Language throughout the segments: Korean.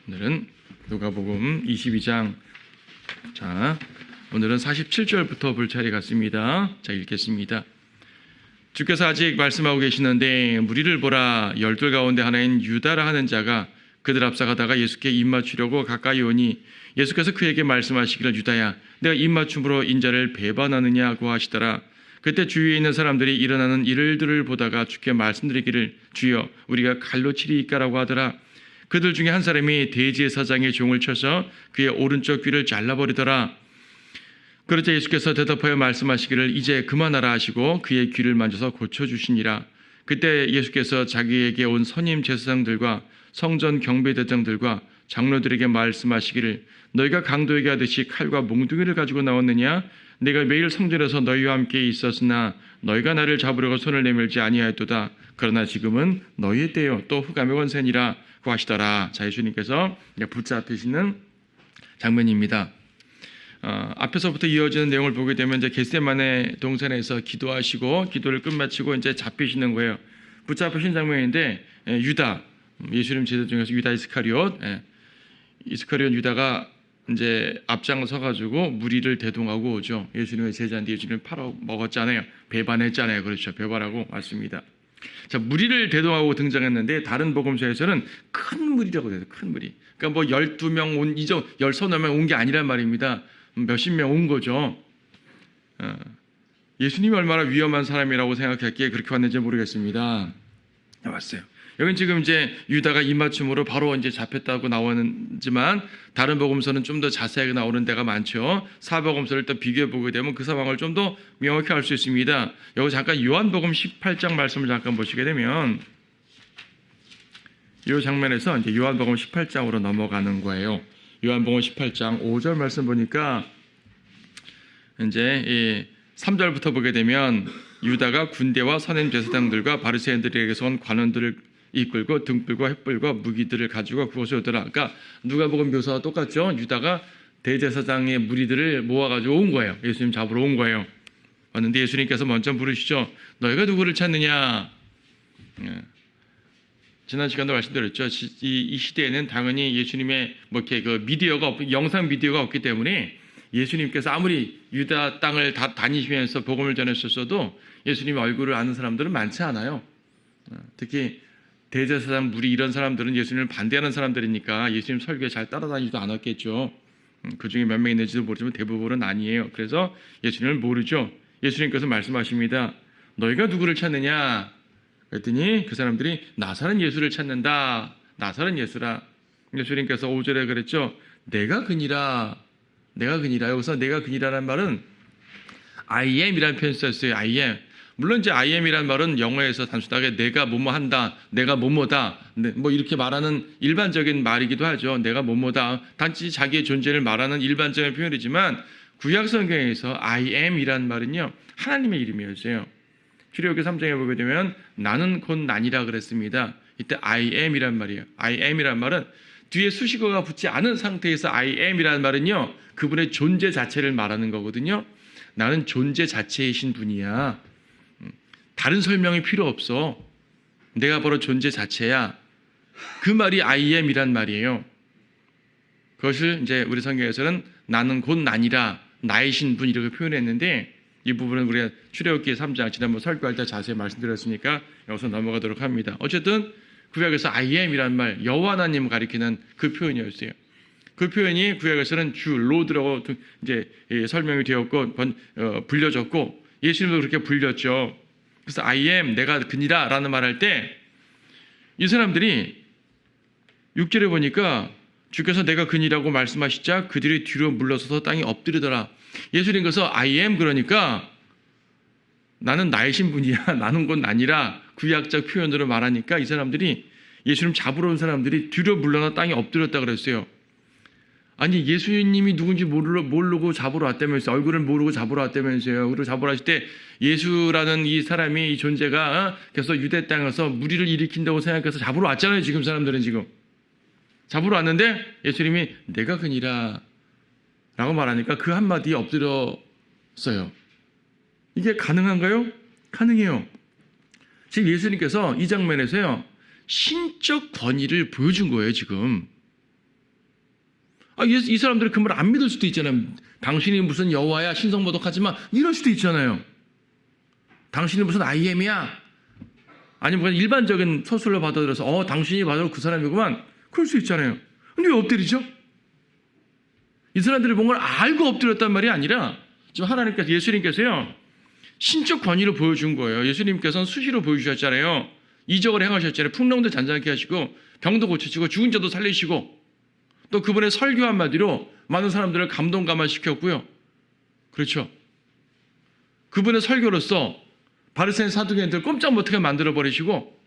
오늘은 누가복음 22장. 자, 오늘은 47절부터 볼 차례 같습니다. 자, 읽겠습니다. 주께서 아직 말씀하고 계시는데 무리를 보라. 12 가운데 하나인 유다라 하는 자가 그들 앞서가다가 예수께 입맞추려고 가까이 오니 예수께서 그에게 말씀하시기를 유다야, 내가 입맞춤으로 인자를 배반하느냐고 하시더라. 그때 주위에 있는 사람들이 일어나는 일들을 보다가 주께 말씀드리기를 주여 우리가 칼로 치리이까라고 하더라. 그들 중에 한 사람이 대제사장의 종을 쳐서 그의 오른쪽 귀를 잘라버리더라. 그러자 예수께서 대답하여 말씀하시기를 이제 그만하라 하시고 그의 귀를 만져서 고쳐주시니라. 그때 예수께서 자기에게 온 선임 제사장들과 성전 경배대장들과 장로들에게 말씀하시기를 너희가 강도에게 하듯이 칼과 몽둥이를 가지고 나왔느냐? 내가 매일 성전에서 너희와 함께 있었으나 너희가 나를 잡으려고 손을 내밀지 아니하였도다. 그러나 지금은 너희의 때요 또 흑암의 권세니라 고 하시더라. 자, 예수님께서 붙잡히시는 장면입니다. 앞에서부터 이어지는 내용을 보게 되면 이제 겟세마네 동산에서 기도하시고 기도를 끝마치고 이제 잡히시는 거예요. 붙잡히신 장면인데 유다, 예수님 제자 중에서 유다 이스카리옷, 이스카리옷 유다가 이제 앞장서 가지고 무리를 대동하고 오죠. 예수님의 제자인데 예수님을 팔아 먹었잖아요. 배반했잖아요. 그렇죠. 배반하고 왔습니다. 자, 무리를 대동하고 등장했는데 다른 복음서에서는 큰 무리라고 돼요. 큰 무리. 그러니까 뭐 12명 온, 이정 10서너 명 온 게 아니란 말입니다. 몇십 명 온 거죠. 예수님이 얼마나 위험한 사람이라고 생각했기에 그렇게 왔는지 모르겠습니다. 왔어요. 여긴 지금 이제 유다가 입맞춤으로 바로 이제 잡혔다고 나오지만 다른 복음서는 좀 더 자세하게 나오는 데가 많죠. 사복음서를 또 비교해 보게 되면 그 상황을 좀 더 명확히 알 수 있습니다. 여기 잠깐 요한복음 18장 말씀을 잠깐 보시게 되면 이 장면에서 이제 요한복음 18장으로 넘어가는 거예요. 요한복음 18장 5절 말씀 보니까 이제 3절부터 보게 되면 유다가 군대와 선임 제사장들과 바리새인들에게서 온 관원들을 이끌고 등불과 횃불과 무기들을 가지고 그곳에 오더라. 그러니까 누가복음 묘사와 똑같죠. 유다가 대제사장의 무리들을 모아가지고 온 거예요. 예수님 잡으러 온 거예요. 왔는데 예수님께서 먼저 물으시죠. 너희가 누구를 찾느냐? 지난 시간도 말씀드렸죠. 이 시대에는 당연히 예수님의 뭐 이렇게 그 미디어가 영상 미디어가 없기 때문에 예수님께서 아무리 유다 땅을 다니시면서 복음을 전했었어도 예수님 얼굴을 아는 사람들은 많지 않아요. 특히 대제사장 무리 이런 사람들은 예수님을 반대하는 사람들이니까 예수님 설교에 잘 따라다니지도 않았겠죠. 그 중에 몇 명 있는지도 모르지만 대부분은 아니에요. 그래서 예수님을 모르죠. 예수님께서 말씀하십니다. 너희가 누구를 찾느냐? 그랬더니 그 사람들이 나사렛 예수를 찾는다. 나사렛 예수라. 예수님께서 5절에 그랬죠. 내가 그니라. 내가 그니라. 여기서 내가 그니라라는 말은 I am이라는 표현을 썼어요. I am. 물론 이제 I am이라는 말은 영어에서 단순하게 내가 뭐뭐 한다, 내가 뭐뭐다, 뭐 이렇게 말하는 일반적인 말이기도 하죠. 내가 뭐뭐다, 단지 자기의 존재를 말하는 일반적인 표현이지만 구약 성경에서 I am이라는 말은요 하나님의 이름이었어요. 출애굽기 3장에 보게 되면 나는 곧 나니라 그랬습니다. 이때 I am이란 말이에요. I am이란 말은 뒤에 수식어가 붙지 않은 상태에서 I am이라는 말은요 그분의 존재 자체를 말하는 거거든요. 나는 존재 자체이신 분이야. 다른 설명이 필요 없어. 내가 바로 존재 자체야. 그 말이 I am이란 말이에요. 그것을 이제 우리 성경에서는 나는 곧 나니라, 나이신 분 이렇게 표현했는데 이 부분은 우리가 출애굽기 3장 지난번 설교할 때 자세히 말씀드렸으니까 여기서 넘어가도록 합니다. 어쨌든 구약에서 I am이란 말, 여호와 하나님을 가리키는 그 표현이었어요. 그 표현이 구약에서는 주 로드라고 이제 설명이 되었고 불려졌고 예수님도 그렇게 불렸죠. 그래서 I am, 내가 그니라 라는 말할 때 이 사람들이 6절에 보니까 주께서 내가 그니라고 말씀하시자 그들이 뒤로 물러서서 땅에 엎드리더라. 예수님께서 I am 그러니까 나는 나이신 분이야. 나는 곧 나니라 구약적 표현으로 말하니까 이 사람들이 예수님 잡으러 온 사람들이 뒤로 물러나 땅에 엎드렸다 그랬어요. 아니 예수님이 누군지 모르고 잡으러 왔다면서요. 얼굴을 모르고 잡으러 왔다면서요. 그리고 잡으러 왔을 때 예수라는 이 사람이 이 존재가 계속 유대 땅에서 무리를 일으킨다고 생각해서 잡으러 왔잖아요. 지금 사람들은 지금 잡으러 왔는데 예수님이 내가 그니라 라고 말하니까 그 한마디에 엎드렸어요. 이게 가능한가요? 가능해요. 지금 예수님께서 이 장면에서요 신적 권위를 보여준 거예요. 지금 이 사람들이 그 말 안 믿을 수도 있잖아요. 당신이 무슨 여호와야, 신성모독하지 마, 이럴 수도 있잖아요. 당신이 무슨 IM이야, 아니면 일반적인 서술로 받아들여서 당신이 바로 그 사람이구만, 그럴 수 있잖아요. 근데 왜 엎드리죠? 이 사람들이 뭔가를 알고 엎드렸단 말이 아니라 지금 하나님께서, 예수님께서요, 신적 권위를 보여준 거예요. 예수님께서는 수시로 보여주셨잖아요. 이적을 행하셨잖아요. 풍랑도 잔잔케 하시고 병도 고치시고 죽은 자도 살리시고, 또 그분의 설교 한마디로 많은 사람들을 감동감화시켰고요. 그렇죠. 그분의 설교로서 바리새인 사두개인들 꼼짝 못하게 만들어버리시고,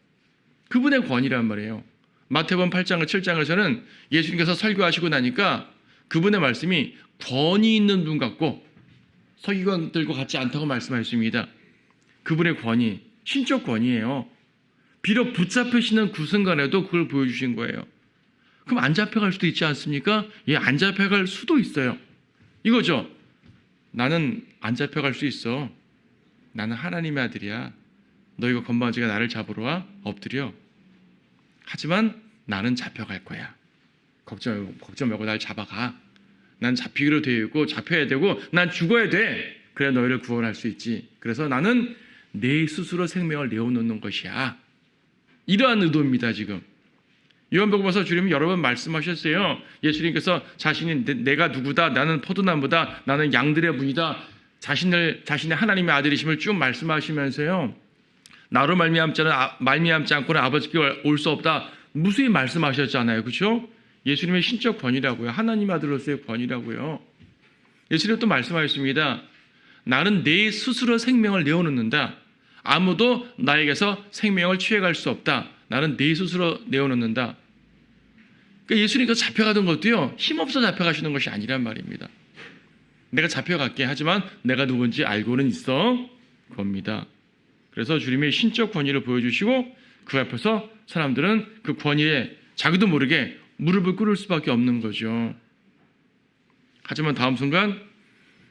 그분의 권위란 말이에요. 마태복음 8장과 7장에서는 예수님께서 설교하시고 나니까 그분의 말씀이 권위 있는 분 같고 서기관들과 같지 않다고 말씀하셨습니다. 그분의 권위, 신적 권위예요. 비록 붙잡히시는 그 순간에도 그걸 보여주신 거예요. 그럼 안 잡혀갈 수도 있지 않습니까? 예, 안 잡혀갈 수도 있어요. 이거죠. 나는 안 잡혀갈 수 있어. 나는 하나님의 아들이야. 너희가 건방지게 나를 잡으러 와? 엎드려. 하지만 나는 잡혀갈 거야. 걱정 말고 날 잡아가. 난 잡히기로 되어 있고 잡혀야 되고 난 죽어야 돼. 그래야 너희를 구원할 수 있지. 그래서 나는 내 스스로 생명을 내어놓는 것이야. 이러한 의도입니다. 지금 요한복음에서 주님은 여러 번 말씀하셨어요. 예수님께서 자신이 내가 누구다, 나는 포도나무다, 나는 양들의 분이다, 자신의 하나님의 아들이심을 쭉 말씀하시면서요, 나로 말미암지 않고는 아버지께 올 수 없다, 무수히 말씀하셨잖아요. 그렇죠? 예수님의 신적 권위라고요. 하나님 아들로서의 권위라고요. 예수님 또 말씀하셨습니다. 나는 내 스스로 생명을 내어놓는다. 아무도 나에게서 생명을 취해갈 수 없다. 나는 내 스스로 내어놓는다. 그러니까 예수님께서 잡혀가던 것도요, 힘없어 잡혀가시는 것이 아니란 말입니다. 내가 잡혀갈게. 하지만 내가 누군지 알고는 있어. 겁니다. 그래서 주님의 신적 권위를 보여주시고 그 앞에서 사람들은 그 권위에 자기도 모르게 무릎을 꿇을 수밖에 없는 거죠. 하지만 다음 순간,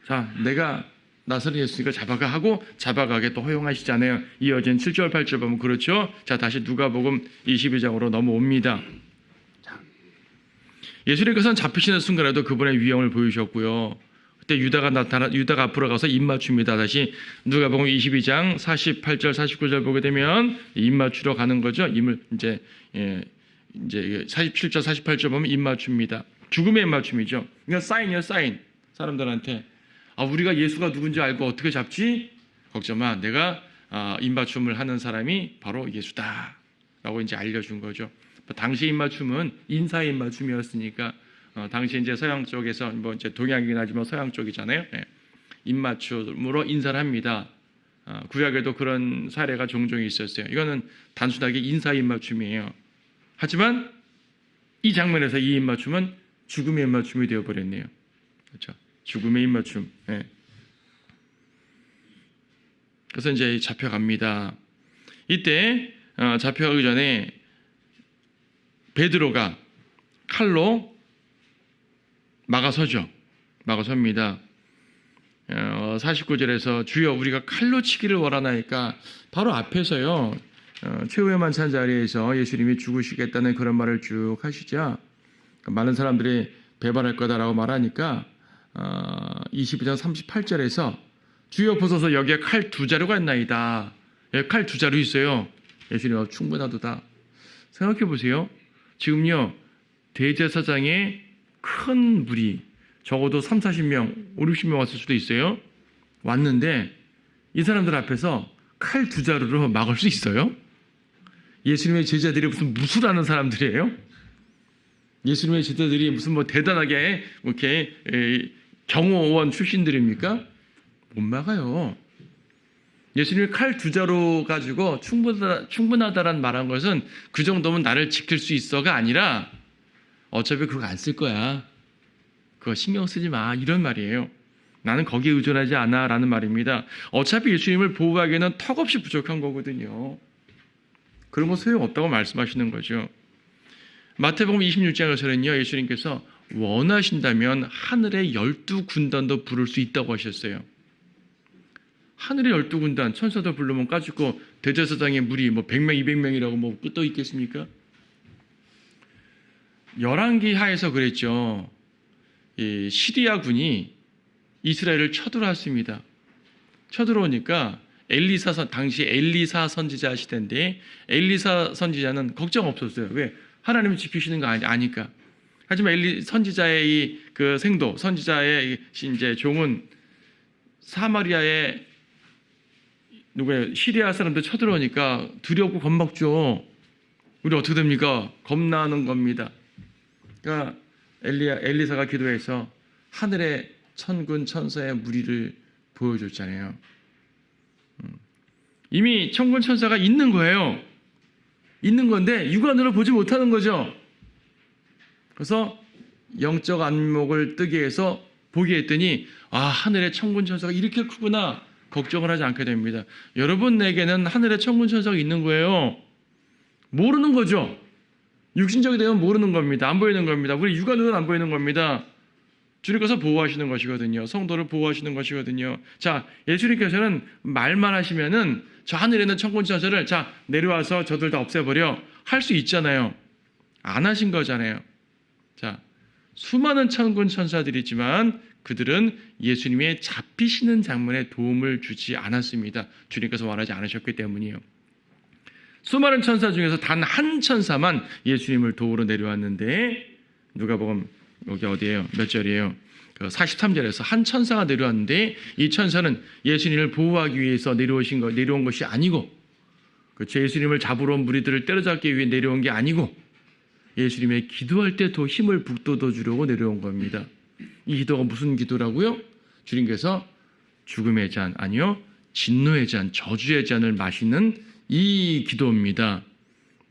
자, 내가 나서는 예수니까 잡아가 하고 잡아가게 또 허용하시잖아요. 이어진 7절 8절 보면 그렇죠. 자, 다시 누가복음 22장으로 넘어옵니다. 자, 예수님께서는 잡히시는 순간에도 그분의 위엄을 보이셨고요. 그때 유다가 앞으로 가서 입맞춥니다. 다시 누가복음 22장 48절 49절 보게 되면 입맞추러 가는 거죠. 이제 47절 48절 보면 입맞춥니다. 죽음의 입맞춤이죠. 이건 사인이에요. 사인. 사람들한테 우리가 예수가 누군지 알고 어떻게 잡지? 걱정 마. 내가 입맞춤을 하는 사람이 바로 예수다 라고 이제 알려준 거죠. 당시 입맞춤은 인사의 입맞춤이었으니까 당시 이제 서양 쪽에서 뭐 이제 동양이긴 하지만 서양 쪽이잖아요. 네. 입맞춤으로 인사를 합니다. 구약에도 그런 사례가 종종 있었어요. 이거는 단순하게 인사 입맞춤이에요. 하지만 이 장면에서 이 입맞춤은 죽음의 입맞춤이 되어버렸네요. 그렇죠? 죽음의 입맞춤. 네. 그래서 이제 잡혀갑니다. 이때 잡혀가기 전에 베드로가 칼로 막아서죠. 막아섭니다. 49절에서 주여 우리가 칼로 치기를 원하나이까, 바로 앞에서요, 최후의 만찬 자리에서 예수님이 죽으시겠다는 그런 말을 쭉 하시자 많은 사람들이 배반할 거다라고 말하니까 22장 38절에서 주여 보소서 여기에 칼 두 자루가 있나이다. 칼 두 자루 있어요. 예수님 충분하도다. 생각해 보세요. 지금요, 대제사장의 큰 무리, 적어도 3, 40명, 5, 60명 왔을 수도 있어요. 왔는데 이 사람들 앞에서 칼 두 자루로 막을 수 있어요? 예수님의 제자들이 무슨 무술하는 사람들이에요? 예수님의 제자들이 무슨 뭐 대단하게 이렇게 경호원 출신들입니까? 못 막아요. 예수님이 칼 두 자루 가지고 충분하다라는 말한 것은 그 정도면 나를 지킬 수 있어가 아니라 어차피 그거 안 쓸 거야. 그거 신경 쓰지 마. 이런 말이에요. 나는 거기에 의존하지 않아 라는 말입니다. 어차피 예수님을 보호하기에는 턱없이 부족한 거거든요. 그런 거 소용없다고 말씀하시는 거죠. 마태복음 26장에서는요, 예수님께서 원하신다면 하늘의 12군단도 부를 수 있다고 하셨어요. 하늘의 12군단, 천사도 부르면 까짓고 대제사장의 무리 뭐 100명, 200명이라고 뭐 끝도 있겠습니까? 열왕기 하에서 그랬죠. 이 시리아군이 이스라엘을 쳐들어왔습니다. 쳐들어오니까 당시 엘리사 선지자 시대인데 엘리사 선지자는 걱정 없었어요. 왜? 하나님이 지키시는 거 아니까. 하지만 선지자의 그 생도, 선지자의 이제 종은 사마리아에 시리아 사람들 쳐들어오니까 두렵고 겁먹죠. 우리 어떻게 됩니까? 겁나는 겁니다. 그러니까 엘리사가 기도해서 하늘의 천군 천사의 무리를 보여줬잖아요. 이미 천군 천사가 있는 거예요. 있는 건데 육안으로 보지 못하는 거죠. 그래서 영적 안목을 뜨게 해서 보게 했더니 하늘의 천군 천사가 이렇게 크구나 걱정을 하지 않게 됩니다. 여러분에게는 하늘의 천군 천사가 있는 거예요. 모르는 거죠. 육신적이 되면 모르는 겁니다. 안 보이는 겁니다. 우리 육안으로는 안 보이는 겁니다. 주님께서 보호하시는 것이거든요. 성도를 보호하시는 것이거든요. 자, 예수님께서는 말만 하시면은 저 하늘에 있는 천군 천사를 자 내려와서 저들 다 없애버려 할 수 있잖아요. 안 하신 거잖아요. 자, 수많은 천군 천사들이지만 그들은 예수님의 잡히시는 장면에 도움을 주지 않았습니다. 주님께서 원하지 않으셨기 때문이에요. 수많은 천사 중에서 단 한 천사만 예수님을 도우러 내려왔는데 누가복음 여기 어디예요? 몇 절이에요? 43절에서 한 천사가 내려왔는데 이 천사는 예수님을 보호하기 위해서 내려온 것이 아니고 그렇죠? 예수님을 잡으러 온 무리들을 때려잡기 위해 내려온 게 아니고 예수님의 기도할 때 더 힘을 북돋워 주려고 내려온 겁니다. 이 기도가 무슨 기도라고요? 주님께서 죽음의 잔, 아니요, 진노의 잔, 저주의 잔을 마시는 이 기도입니다.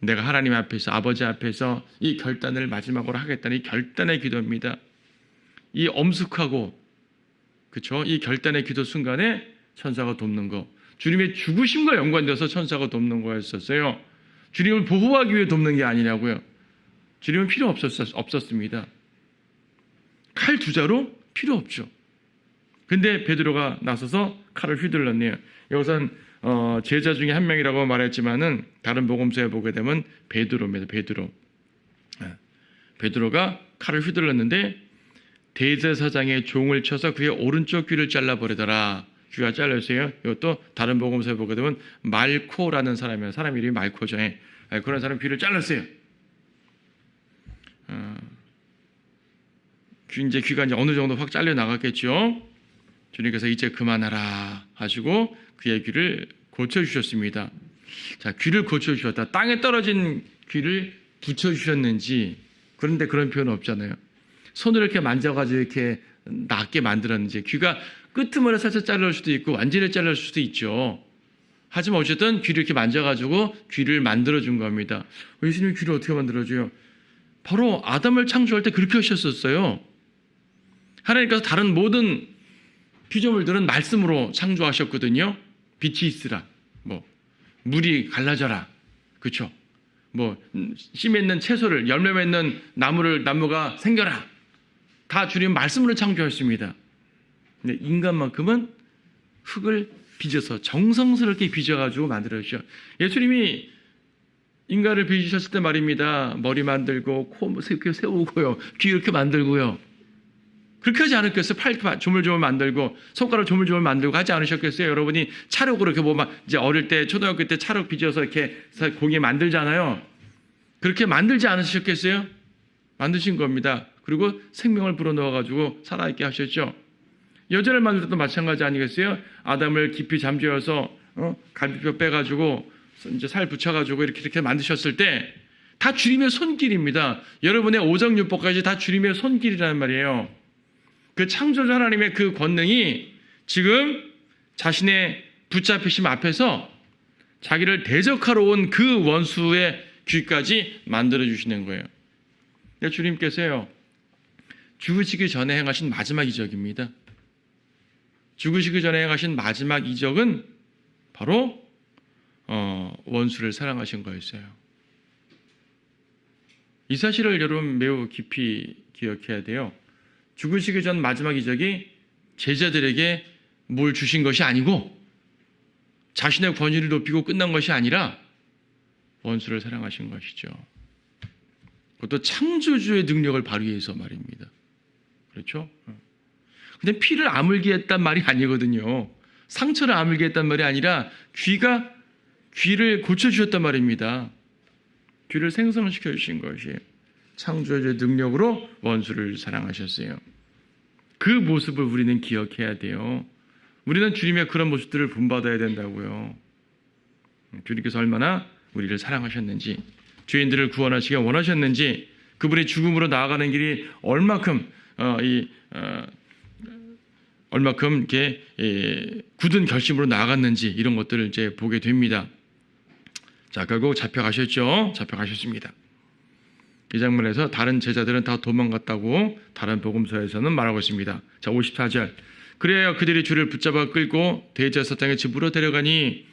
내가 하나님 앞에서, 아버지 앞에서 이 결단을 마지막으로 하겠다는 이 결단의 기도입니다. 이 엄숙하고, 그쵸? 이 결단의 기도 순간에 천사가 돕는 거. 주님의 죽으심과 연관돼서 천사가 돕는 거였었어요. 주님을 보호하기 위해 돕는 게 아니냐고요. 주님은 필요 없었습니다. 칼 두 자루 필요 없죠. 근데 베드로가 나서서 칼을 휘둘렀네요. 여기서는 제자 중에 한 명이라고 말했지만은 다른 복음서에 보게 되면 베드로입니다. 베드로가 칼을 휘둘렀는데 대제사장의 종을 쳐서 그의 오른쪽 귀를 잘라버리더라. 귀가 잘렸어요. 이것도 다른 복음서에 보게 되면 말코라는 사람이에요. 사람 이름이 말코죠. 그런 사람 귀를 잘랐어요. 귀가 이제 어느 정도 확 잘려 나갔겠죠. 주님께서 이제 그만하라 하시고 그의 귀를 고쳐주셨습니다. 자, 귀를 고쳐주셨다. 땅에 떨어진 귀를 붙여주셨는지, 그런데 그런 표현 없잖아요. 손으로 이렇게 만져가지고 이렇게 낫게 만들었는지, 귀가 끄트머리 살짝 자를 수도 있고 완전히 자를 수도 있죠. 하지만 어쨌든 귀를 이렇게 만져가지고 귀를 만들어준 겁니다. 예수님이 귀를 어떻게 만들어줘요? 바로 아담을 창조할 때 그렇게 하셨었어요. 하나님께서 다른 모든 피조물들은 말씀으로 창조하셨거든요. 빛이 있으라, 물이 갈라져라, 그렇죠? 씨 맺는 채소를, 열매 맺는 나무가 생겨라. 다 주님 말씀으로 창조했습니다. 근데 인간만큼은 흙을 빚어서 정성스럽게 빚어가지고 만들어주죠. 예수님이 인간을 빚으셨을 때 말입니다. 머리 만들고 코 이렇게 세우고요, 귀 이렇게 만들고요. 그렇게 하지 않았겠어요? 팔 조물조물 만들고 손가락 조물조물 만들고 하지 않으셨겠어요? 여러분이 찰흙으로 이렇게 이제 어릴 때 초등학교 때 찰흙 빚어서 이렇게 고기 만들잖아요. 그렇게 만들지 않으셨겠어요? 만드신 겁니다. 그리고 생명을 불어넣어가지고 살아있게 하셨죠. 여자를 만들 때도 마찬가지 아니겠어요? 아담을 깊이 잠재워서 갈비뼈 빼가지고 이제 살 붙여가지고 이렇게 만드셨을 때 다 주님의 손길입니다. 여러분의 오정율법까지 다 주님의 손길이라는 말이에요. 그 창조주 하나님의 그 권능이 지금 자신의 붙잡히심 앞에서 자기를 대적하러 온 그 원수의 귀까지 만들어주시는 거예요. 주님께서요, 죽으시기 전에 행하신 마지막 이적입니다. 죽으시기 전에 행하신 마지막 이적은 바로 원수를 사랑하신 거였어요. 이 사실을 여러분 매우 깊이 기억해야 돼요. 죽으시기 전 마지막 이적이 제자들에게 뭘 주신 것이 아니고 자신의 권위를 높이고 끝난 것이 아니라 원수를 사랑하신 것이죠. 그것도 창조주의 능력을 발휘해서 말입니다. 그렇죠? 근데 피를 아물게 했단 말이 아니거든요. 상처를 아물게 했단 말이 아니라 귀를 고쳐주셨단 말입니다. 귀를 생성시켜 주신 것이에요. 창조주의 능력으로 원수를 사랑하셨어요. 그 모습을 우리는 기억해야 돼요. 우리는 주님의 그런 모습들을 본받아야 된다고요. 주님께서 얼마나 우리를 사랑하셨는지, 죄인들을 구원하시기 원하셨는지, 그분이 죽음으로 나아가는 길이 얼마큼 이렇게 굳은 결심으로 나아갔는지 이런 것들을 이제 보게 됩니다. 자, 결국 잡혀가셨습니다. 이 장면에서 다른 제자들은 다 도망갔다고 다른 복음서에서는 말하고 있습니다. 자, 54절. 그래야 그들이 주를 붙잡아 끌고 대제사장의 집으로 데려가니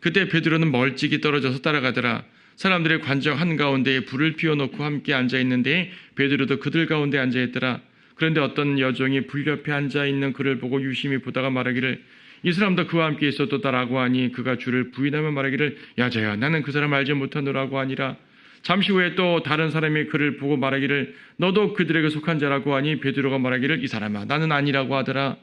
그때 베드로는 멀찍이 떨어져서 따라가더라. 사람들의 관정 한가운데에 불을 피워놓고 함께 앉아있는데 베드로도 그들 가운데 앉아있더라. 그런데 어떤 여종이 불 옆에 앉아있는 그를 보고 유심히 보다가 말하기를 이 사람도 그와 함께 있었도다라고 하니 그가 주를 부인하며 말하기를 야자야 나는 그 사람 알지 못하노라고 하니라. 잠시 후에 또 다른 사람이 그를 보고 말하기를 너도 그들에게 속한 자라고 하니 베드로가 말하기를 이 사람아 나는 아니라고 하더라.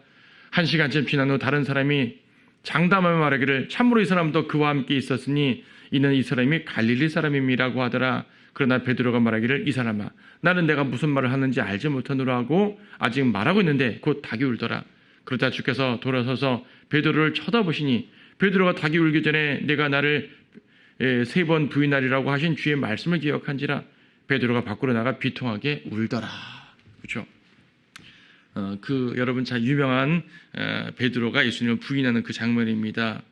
1시간쯤 지난 후 다른 사람이 장담하며 말하기를 참으로 이 사람도 그와 함께 있었으니 이는 이 사람이 갈릴리 사람임이라고 하더라. 그러나 베드로가 말하기를 이 사람아 나는 내가 무슨 말을 하는지 알지 못하노라 하고 아직 말하고 있는데 곧 닭이 울더라. 그러다 주께서 돌아서서 베드로를 쳐다보시니 베드로가 닭이 울기 전에 내가 나를 3번 부인하리라고 하신 주의 말씀을 기억한지라. 베드로가 밖으로 나가 비통하게 울더라. 그렇죠? 여러분 잘 유명한 베드로가 예수님을 부인하는 그 장면입니다.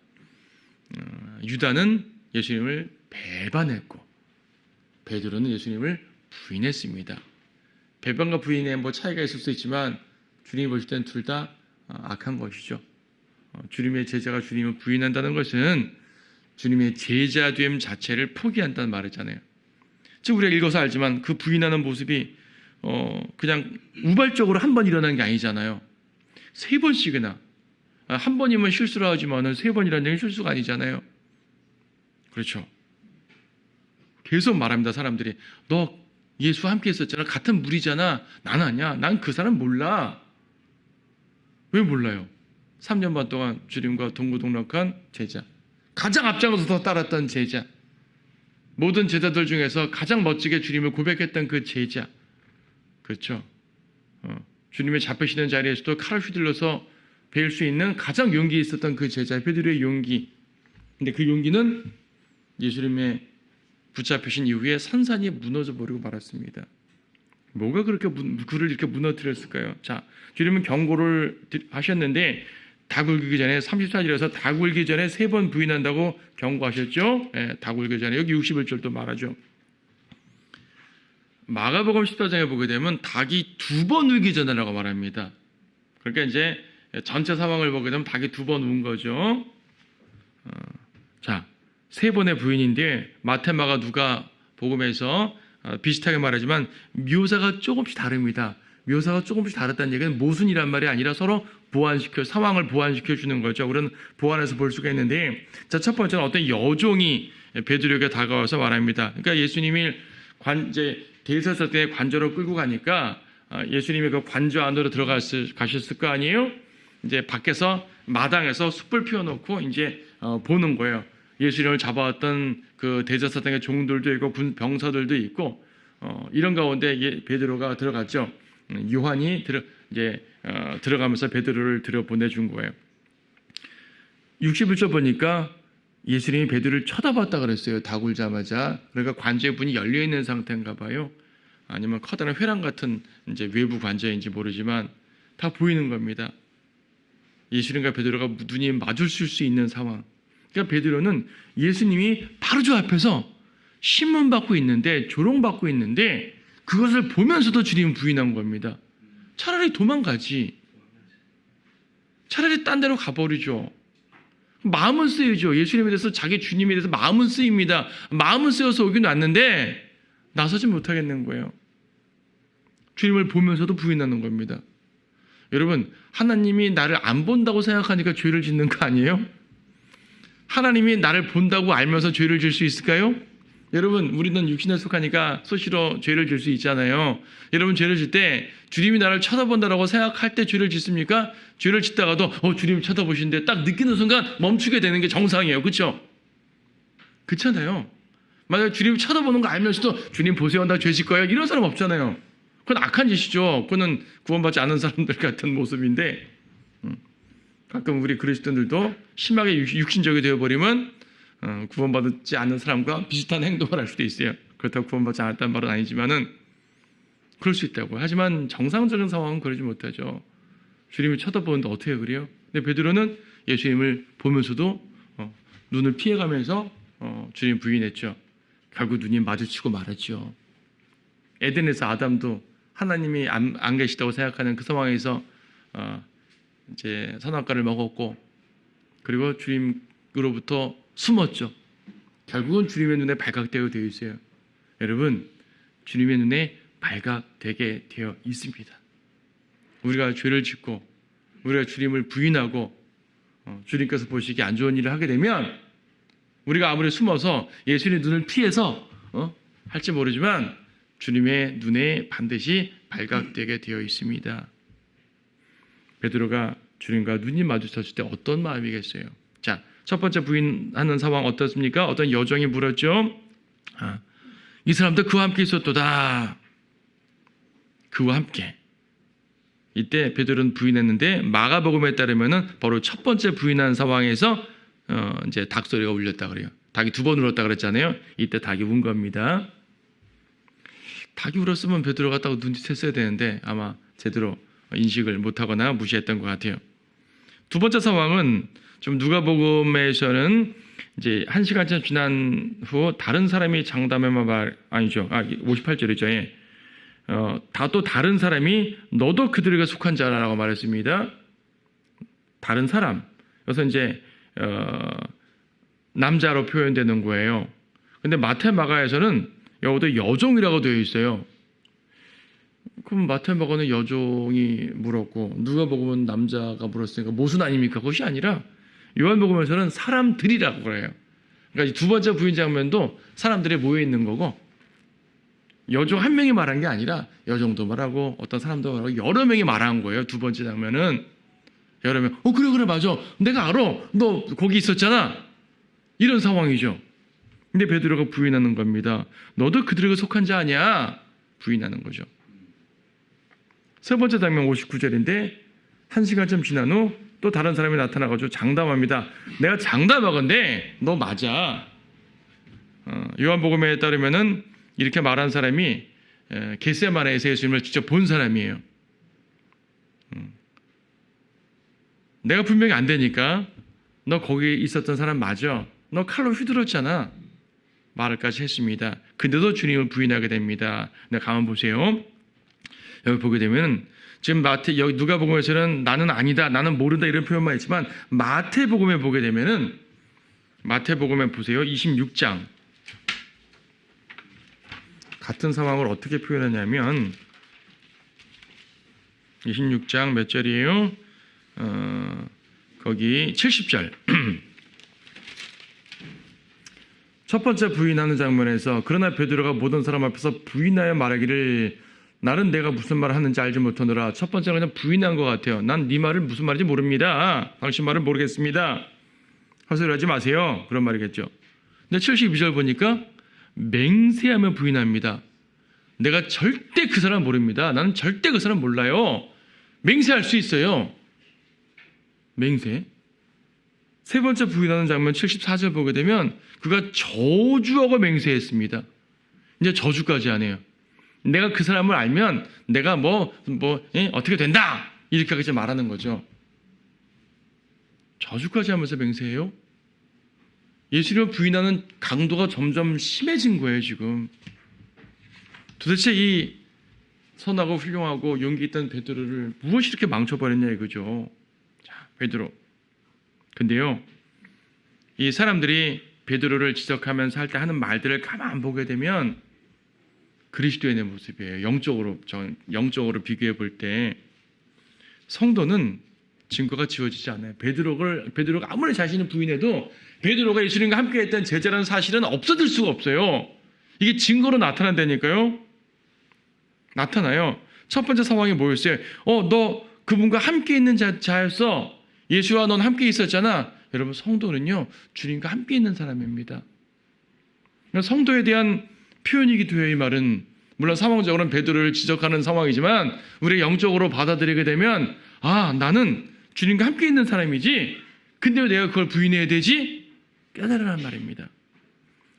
유다는 예수님을 배반했고 베드로는 예수님을 부인했습니다. 배반과 부인에 뭐 차이가 있을 수 있지만 주님이 보실 때는 둘 다 악한 것이죠. 주님의 제자가 주님을 부인한다는 것은 주님의 제자됨 자체를 포기한다는 말이잖아요. 즉 우리가 읽어서 알지만 그 부인하는 모습이 그냥 우발적으로 한 번 일어나는 게 아니잖아요. 3번씩이나 한 번이면 실수를 하지만은 3번이라는 얘기는 실수가 아니잖아요. 그렇죠. 계속 말합니다. 사람들이 너 예수 함께 있었잖아. 같은 무리잖아. 난 아니야. 난 그 사람 몰라. 왜 몰라요? 3년 반 동안 주님과 동고동락한 제자, 가장 앞장서서 따랐던 제자, 모든 제자들 중에서 가장 멋지게 주님을 고백했던 그 제자. 그렇죠. 주님의 잡히시는 자리에서도 칼을 휘둘러서 베일 수 있는 가장 용기 있었던 그 제자 베드로의 용기. 근데 그 용기는 예수님의 붙잡히신 이후에 산산이 무너져 버리고 말았습니다. 뭐가 그렇게 그를 이렇게 무너뜨렸을까요? 자, 주님은 경고를 하셨는데 닭 울기 전에 34절에서 닭 울기 전에 3번 부인한다고 경고하셨죠? 닭 울기 전에 여기 61절도 말하죠. 마가복음 14장에 보게 되면 닭이 2번 울기 전이라고 말합니다. 그러니까 이제 전체 상황을 보게 되면 닭이 2번 운 거죠. 자, 3번의 부인인데 마태, 마가, 누가 복음에서 비슷하게 말하지만 묘사가 조금씩 다릅니다. 묘사가 조금씩 다르다는 얘기는 모순이란 말이 아니라 서로 상황을 보완시켜 주는 거죠. 우리는 보완해서 볼 수가 있는데, 자, 첫 번째는 어떤 여종이 베드로에게 다가와서 말합니다. 그러니까 예수님이 이제 대제사장의 관저로 끌고 가니까 예수님이 그 관저 안으로 가셨을 거 아니에요? 이제 밖에서 마당에서 숯불 피워놓고 이제 보는 거예요. 예수님을 잡아왔던 그 대제사장의 종들도 있고 병사들도 있고 이런 가운데 베드로가 들어갔죠. 요한이 들어가면서 베드로를 들여보내준 거예요. 61절 보니까 예수님이 베드로를 쳐다봤다 그랬어요. 닭 울자마자. 그러니까 관저의 문이 열려 있는 상태인가 봐요. 아니면 커다란 회랑 같은 이제 외부 관저인지 모르지만 다 보이는 겁니다. 예수님과 베드로가 눈이 마주칠 수 있는 상황. 그러니까 베드로는 예수님이 바로 저 앞에서 신문받고 있는데, 조롱받고 있는데 그것을 보면서도 주님은 부인한 겁니다. 차라리 도망가지. 차라리 딴 데로 가버리죠. 마음은 쓰이죠. 예수님에 대해서, 자기 주님에 대해서 마음은 쓰입니다. 마음은 쓰여서 오긴 왔는데 나서지 못하겠는 거예요. 주님을 보면서도 부인하는 겁니다. 여러분, 하나님이 나를 안 본다고 생각하니까 죄를 짓는 거 아니에요? 하나님이 나를 본다고 알면서 죄를 질 수 있을까요? 여러분, 우리는 육신에 속하니까 수시로 죄를 질 수 있잖아요. 여러분, 죄를 질 때 주님이 나를 쳐다본다라고 생각할 때 죄를 짓습니까? 죄를 짓다가도 주님 쳐다보시는데 딱 느끼는 순간 멈추게 되는 게 정상이에요. 그렇죠? 그렇잖아요. 만약에 주님 쳐다보는 거 알면서도 주님 보세요, 나 죄 질 거예요, 이런 사람 없잖아요. 그건 악한 짓이죠. 그거는 구원받지 않은 사람들 같은 모습인데, 가끔 우리 그리스도인들도 심하게 육신적이 되어버리면 구원받지 않는 사람과 비슷한 행동을 할 수도 있어요. 그렇다고 구원받지 않았다는 말은 아니지만은 그럴 수 있다고. 하지만 정상적인 상황은 그러지 못하죠. 주님이 쳐다보는데 어떻게 그래요? 근데 베드로는 예수님을 보면서도 눈을 피해가면서 주님 부인했죠. 결국 눈이 마주치고 말았죠. 에덴에서 아담도 하나님이 안 계시다고 생각하는 그 상황에서 이제 선악과를 먹었고, 그리고 주님으로부터 숨었죠. 결국은 주님의 눈에 발각되어 되어 있어요. 여러분, 주님의 눈에 발각되게 되어 있습니다. 우리가 죄를 짓고 우리가 주님을 부인하고 주님께서 보시기에 안 좋은 일을 하게 되면, 우리가 아무리 숨어서 예수님의 눈을 피해서 할지 모르지만 주님의 눈에 반드시 발각되게 되어 있습니다. 베드로가 주님과 눈이 마주쳤을 때 어떤 마음이겠어요? 자, 첫 번째 부인하는 상황 어떻습니까? 어떤 여종이 물었죠. 이 사람도 그와 함께 있었도다. 그와 함께. 이때 베드로는 부인했는데, 마가복음에 따르면은 바로 첫 번째 부인한 상황에서 이제 닭 소리가 울렸다 그래요. 닭이 2번 울었다 그랬잖아요. 이때 닭이 운 겁니다. 닭이 울었으면 베드로가 딱 눈치챘어야 되는데 아마 제대로 인식을 못하거나 무시했던 것 같아요. 두 번째 상황은 좀 누가복음에서는 이제 1시간쯤 지난 후 다른 사람이 장담해만 말 아니죠. 58절이죠. 예. 또 다른 사람이 너도 그들에게 속한 자라라고 말했습니다. 다른 사람. 그래서 이제 남자로 표현되는 거예요. 근데 마태 마가에서는 여기도 여종이라고 되어 있어요. 그럼 마태 마가는 여종이 물었고 누가복음은 남자가 물었으니까 모순 아닙니까? 그것이 아니라 요한복음에서는 사람들이라고 그래요. 그러니까 두 번째 부인 장면도 사람들이 모여 있는 거고, 여종 한 명이 말한 게 아니라 여종도 말하고 어떤 사람도 말하고 여러 명이 말한 거예요. 두 번째 장면은 여러 명. 그래 맞아. 내가 알아. 너 거기 있었잖아. 이런 상황이죠. 근데 베드로가 부인하는 겁니다. 너도 그들에게 속한 자 아니야? 부인하는 거죠. 세 번째 장면 59절인데 1시간쯤 지난 후 또 다른 사람이 나타나가지고 장담합니다. 내가 장담하건대 너 맞아. 요한복음에 따르면은 이렇게 말한 사람이 겟세마네에서 예수님을 직접 본 사람이에요. 내가 분명히 안 되니까 너 거기 있었던 사람 맞아. 너 칼로 휘둘렀잖아. 말을까지 했습니다. 근데도 주님을 부인하게 됩니다. 네, 가만 보세요. 여기 보게 되면 지금 여기 누가복음에서는 나는 아니다, 나는 모른다 이런 표현만 있지만 마태복음에 보게 되면은 마태복음에 보세요. 26장 같은 상황을 어떻게 표현하냐면 26장 몇 절이에요? 거기 70절. 첫 번째 부인하는 장면에서 그러나 베드로가 모든 사람 앞에서 부인하여 말하기를 나는 내가 무슨 말을 하는지 알지 못하노라. 첫 번째는 그냥 부인한 것 같아요. 난 네 말을 무슨 말인지 모릅니다. 당신 말을 모르겠습니다. 헛소리하지 마세요. 그런 말이겠죠. 근데 72절 보니까 맹세하며 부인합니다. 내가 절대 그 사람 모릅니다. 나는 절대 그 사람 몰라요. 맹세할 수 있어요. 맹세. 세 번째 부인하는 장면 74절 보게 되면 그가 저주하고 맹세했습니다. 이제 저주까지 하네요. 내가 그 사람을 알면 내가 어떻게 된다 이렇게 이제 말하는 거죠. 저주까지 하면서 맹세해요. 예수님을 부인하는 강도가 점점 심해진 거예요. 지금 도대체 이 선하고 훌륭하고 용기 있던 베드로를 무엇이 이렇게 망쳐버렸냐 이거죠. 자, 베드로. 근데요, 이 사람들이 베드로를 지적하면서 할 때 하는 말들을 가만 보게 되면 그리스도인의 모습이에요. 영적으로 비교해 볼 때 성도는 증거가 지워지지 않아요. 베드로가 아무리 자신을 부인해도 베드로가 예수님과 함께했던 제자라는 사실은 없어질 수가 없어요. 이게 증거로 나타난다니까요. 나타나요. 첫 번째 상황이 뭐였어요? 너 그분과 함께 있는 자였어. 예수와 넌 함께 있었잖아. 여러분, 성도는요, 주님과 함께 있는 사람입니다. 성도에 대한 표현이기도 해요. 이 말은 물론 상황적으로는 베드로를 지적하는 상황이지만 우리 영적으로 받아들이게 되면 나는 주님과 함께 있는 사람이지, 근데 왜 내가 그걸 부인해야 되지? 깨달으라는 말입니다.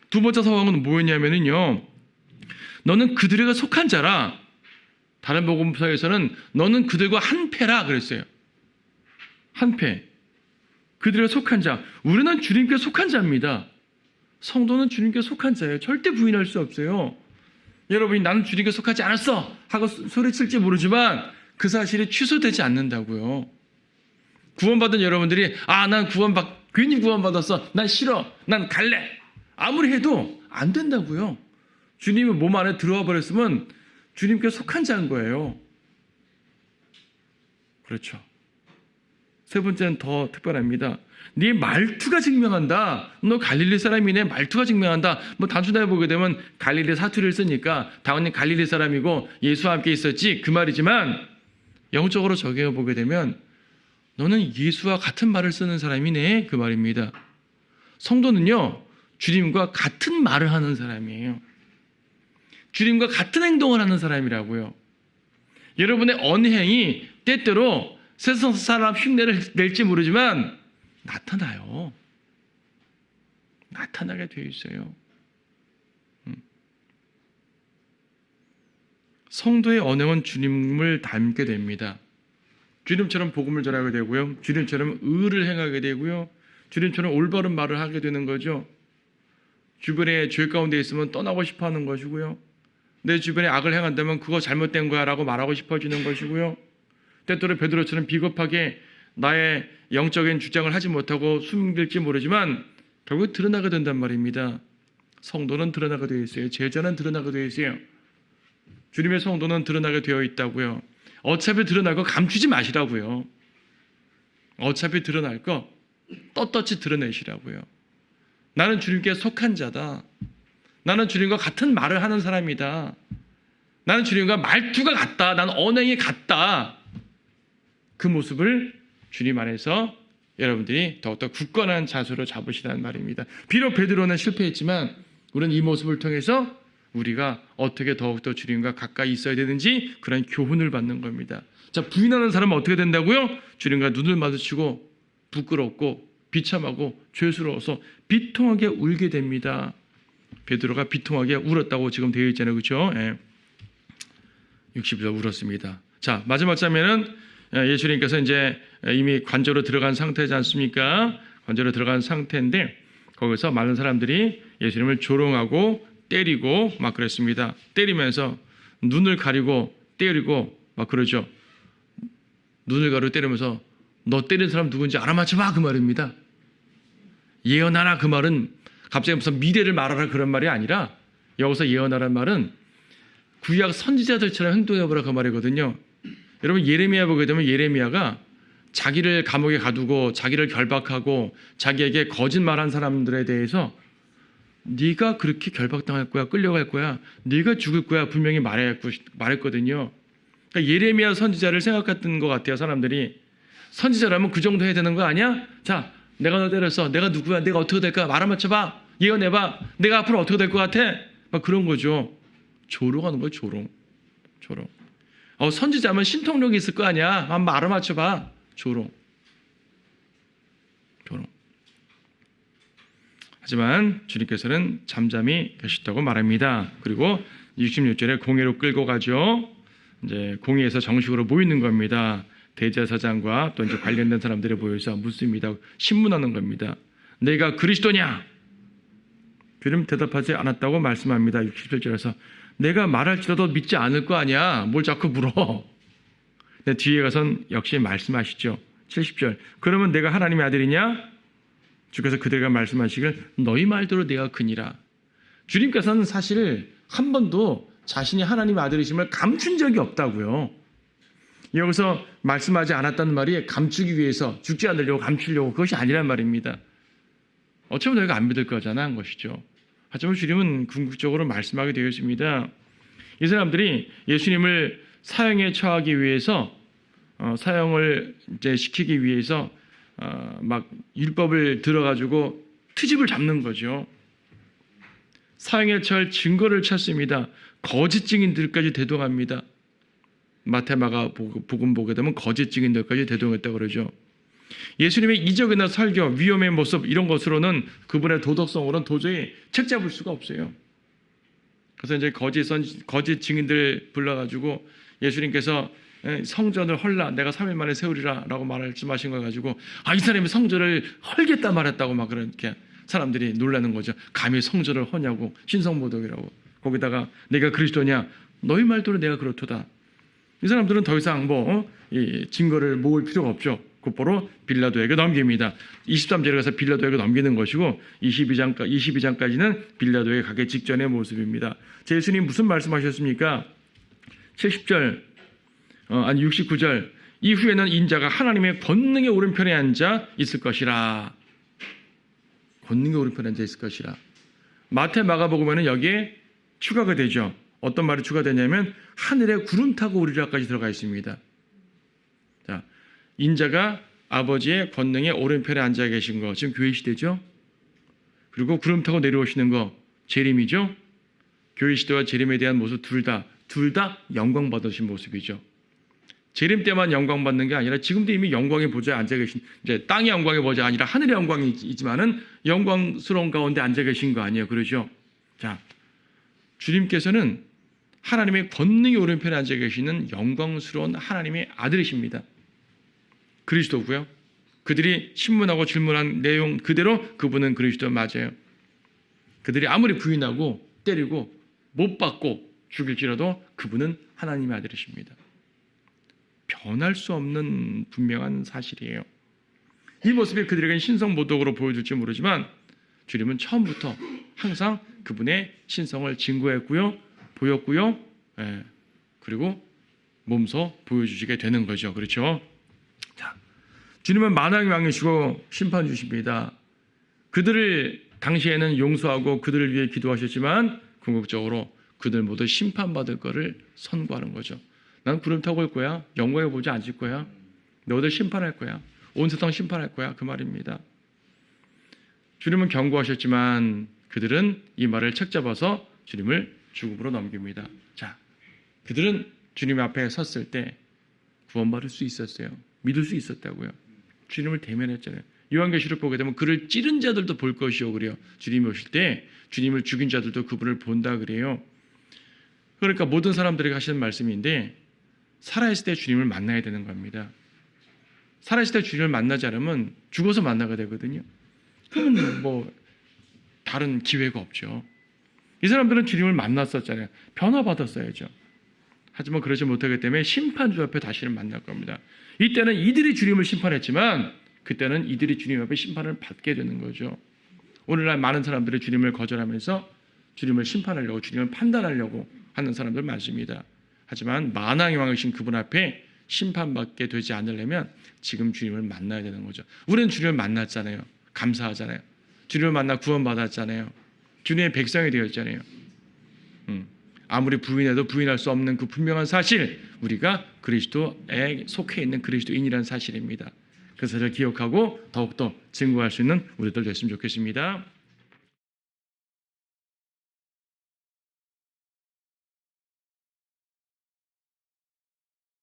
두 번째 상황은 뭐였냐면요, 너는 그들에게 속한 자라. 다른 복음서에서는 너는 그들과 한패라 그랬어요. 한패. 그들에게 속한 자. 우리는 주님께 속한 자입니다. 성도는 주님께 속한 자예요. 절대 부인할 수 없어요. 여러분이 나는 주님께 속하지 않았어 하고 소리칠지 모르지만 그 사실이 취소되지 않는다고요. 구원받은 여러분들이 난 괜히 구원받았어. 난 싫어. 난 갈래. 아무리 해도 안 된다고요. 주님의 몸 안에 들어와 버렸으면 주님께 속한 자인 거예요. 그렇죠. 세 번째는 더 특별합니다. 네 말투가 증명한다. 너 갈릴리 사람이네. 말투가 증명한다. 단순하게 보게 되면 갈릴리 사투리를 쓰니까 당연히 갈릴리 사람이고 예수와 함께 있었지 그 말이지만, 영적으로 적용해 보게 되면 너는 예수와 같은 말을 쓰는 사람이네 그 말입니다. 성도는요, 주님과 같은 말을 하는 사람이에요. 주님과 같은 행동을 하는 사람이라고요. 여러분의 언행이 때때로 세상 사람 흉내를 낼지 모르지만 나타나요. 나타나게 되어 있어요. 성도의 언행은 주님을 닮게 됩니다. 주님처럼 복음을 전하게 되고요. 주님처럼 의를 행하게 되고요. 주님처럼 올바른 말을 하게 되는 거죠. 주변에 죄 가운데 있으면 떠나고 싶어 하는 것이고요. 내 주변에 악을 행한다면 그거 잘못된 거야 라고 말하고 싶어지는 것이고요. 때때로 베드로처럼 비겁하게 나의 영적인 주장을 하지 못하고 숨길지 모르지만 결국 드러나게 된단 말입니다. 성도는 드러나게 되어 있어요. 제자는 드러나게 되어 있어요. 주님의 성도는 드러나게 되어 있다고요. 어차피 드러날 거 감추지 마시라고요. 어차피 드러날 거 떳떳이 드러내시라고요. 나는 주님께 속한 자다. 나는 주님과 같은 말을 하는 사람이다. 나는 주님과 말투가 같다. 나는 언행이 같다. 그 모습을 주님 안에서 여러분들이 더욱더 굳건한 자세로 잡으시라는 말입니다. 비록 베드로는 실패했지만 우리는 이 모습을 통해서 우리가 어떻게 더욱더 주님과 가까이 있어야 되는지 그런 교훈을 받는 겁니다. 자, 부인하는 사람은 어떻게 된다고요? 주님과 눈을 마주치고 부끄럽고 비참하고 죄스러워서 비통하게 울게 됩니다. 베드로가 비통하게 울었다고 지금 되어 있잖아요. 그렇죠? 60절 울었습니다. 자, 마지막 장면은 예수님께서 이제 이미 관저로 들어간 상태지 않습니까? 관저로 들어간 상태인데 거기서 많은 사람들이 예수님을 조롱하고 때리고 막 그랬습니다. 때리면서 눈을 가리고 때리고 막 그러죠. 눈을 가리고 때리면서 너 때린 사람 누군지 알아맞혀봐 그 말입니다. 예언하라 그 말은 갑자기 무슨 미래를 말하라 그런 말이 아니라 여기서 예언하라는 말은 구약 선지자들처럼 행동해보라 그 말이거든요. 여러분 예레미야 보게 되면 예레미야가 자기를 감옥에 가두고 자기를 결박하고 자기에게 거짓말한 사람들에 대해서 네가 그렇게 결박당할 거야, 끌려갈 거야, 네가 죽을 거야 분명히 말했거든요. 그러니까 예레미야 선지자를 생각했던 것 같아요. 사람들이 선지자라면 그 정도 해야 되는 거 아니야? 자, 내가 너 때렸어. 내가 누구야? 내가 어떻게 될까? 말 한번 쳐봐. 예언해봐. 내가 앞으로 어떻게 될 것 같아? 막 그런 거죠. 조롱하는 거예요. 조롱. 선지자면 신통력이 있을 거 아니야? 한번 말 맞춰봐. 조롱. 하지만 주님께서는 잠잠히 계셨다고 말합니다. 그리고 66절에 공회로 끌고 가죠. 이제 공회에서 정식으로 모이는 겁니다. 대제사장과 또 이제 관련된 사람들이 모여서 묻습니다. 신문하는 겁니다. 내가 그리스도냐? 주님 대답하지 않았다고 말씀합니다. 67절에서 내가 말할지라도 믿지 않을 거 아니야. 뭘 자꾸 물어. 근데 뒤에 가선 역시 말씀하시죠. 70절. 그러면 내가 하나님의 아들이냐? 주께서 그들에게 말씀하시길 너희 말대로 내가 그니라. 주님께서는 사실 한 번도 자신이 하나님의 아들이심을 감춘 적이 없다고요. 여기서 말씀하지 않았다는 말이 감추기 위해서 죽지 않으려고 감추려고 그것이 아니란 말입니다. 어쩌면 너희가 안 믿을 거잖아 한 것이죠. 하지만 주님은 궁극적으로 말씀하게 되어 있습니다. 이 사람들이 예수님을 사형에 처하기 위해서 사형을 이제 시키기 위해서 막 율법을 들어가지고 트집을 잡는 거죠. 사형에 처할 증거를 찾습니다. 거짓 증인들까지 대동합니다. 마태, 마가 복음 보게 되면 거짓 증인들까지 대동했다고 그러죠. 예수님의 이적이나 설교, 위험의 모습 이런 것으로는 그분의 도덕성으로는 도저히 책잡을 수가 없어요. 그래서 이제 거짓 증인들 불러가지고 예수님께서 성전을 헐라 내가 3일 만에 세우리라 라고 말씀하신 걸 가지고 이 사람이 성전을 헐겠다 말했다고 막 그렇게 사람들이 놀라는 거죠. 감히 성전을 허냐고 신성모독이라고. 거기다가 내가 그리스도냐 너희 말대로 내가 그렇도다. 이 사람들은 더 이상 이 증거를 모을 필요가 없죠. 곧바로 빌라도에게 넘깁니다. 23절에 가서 빌라도에게 넘기는 것이고 22장까지는 빌라도에게 가기 직전의 모습입니다. 예수님 무슨 말씀하셨습니까? 70절 69절 이후에는 인자가 하나님의 권능의 오른편에 앉아 있을 것이라. 권능의 오른편에 앉아 있을 것이라. 마태 마가복음에는 여기에 추가가 되죠. 어떤 말이 추가되냐면 하늘에 구름 타고 오리라까지 들어가 있습니다. 자, 인자가 아버지의 권능의 오른편에 앉아 계신 거 지금 교회 시대죠. 그리고 구름 타고 내려오시는 거 재림이죠. 교회 시대와 재림에 대한 모습 둘 다 영광 받으신 모습이죠. 재림 때만 영광 받는 게 아니라 지금도 이미 영광의 보좌에 앉아 계신, 이제 땅의 영광의 보좌가 아니라 하늘의 영광이 있지만은 영광스러운 가운데 앉아 계신 거 아니에요. 그러죠? 자, 주님께서는 하나님의 권능의 오른편에 앉아 계시는 영광스러운 하나님의 아들이십니다. 그리스도고요. 그들이 신문하고 질문한 내용 그대로 그분은 그리스도 맞아요. 그들이 아무리 부인하고 때리고 못 받고 죽일지라도 그분은 하나님의 아들이십니다. 변할 수 없는 분명한 사실이에요. 이 모습이 그들에게는 신성모독으로 보여줄지 모르지만 주님은 처음부터 항상 그분의 신성을 증거했고요. 보였고요. 그리고 몸소 보여주시게 되는 거죠. 그렇죠? 자, 주님은 만왕의 왕이시고 심판주십니다. 그들을 당시에는 용서하고 그들을 위해 기도하셨지만 궁극적으로 그들 모두 심판받을 거를 선고하는 거죠. 난 구름 타고 올 거야. 영광의 보좌에 앉을 거야. 너희들 심판할 거야. 온 세상 심판할 거야. 그 말입니다. 주님은 경고하셨지만 그들은 이 말을 책잡아서 주님을 죽음으로 넘깁니다. 자, 그들은 주님 앞에 섰을 때 구원받을 수 있었어요. 믿을 수 있었다고요. 주님을 대면했잖아요. 요한계시록 보게 되면 그를 찌른 자들도 볼 것이요 그래요. 주님이 오실 때 주님을 죽인 자들도 그분을 본다 그래요. 그러니까 모든 사람들에게 하시는 말씀인데 살아있을 때 주님을 만나야 되는 겁니다. 살아있을 때 주님을 만나지 않으면 죽어서 만나게 되거든요. 그러면 다른 기회가 없죠. 이 사람들은 주님을 만났었잖아요. 변화받았어야죠. 하지만 그러지 못하기 때문에 심판주 앞에 다시는 만날 겁니다. 이때는 이들이 주님을 심판했지만 그때는 이들이 주님 앞에 심판을 받게 되는 거죠. 오늘날 많은 사람들이 주님을 거절하면서 주님을 심판하려고 주님을 판단하려고 하는 사람들 많습니다. 하지만 만왕의 왕이신 그분 앞에 심판받게 되지 않으려면 지금 주님을 만나야 되는 거죠. 우리는 주님을 만났잖아요. 감사하잖아요. 주님을 만나 구원받았잖아요. 주님의 백성이 되었잖아요. 아무리 부인해도 부인할 수 없는 그 분명한 사실, 우리가 그리스도에 속해 있는 그리스도인이라는 사실입니다. 그 사실을 기억하고 더욱더 증거할 수 있는 우리들 됐으면 좋겠습니다.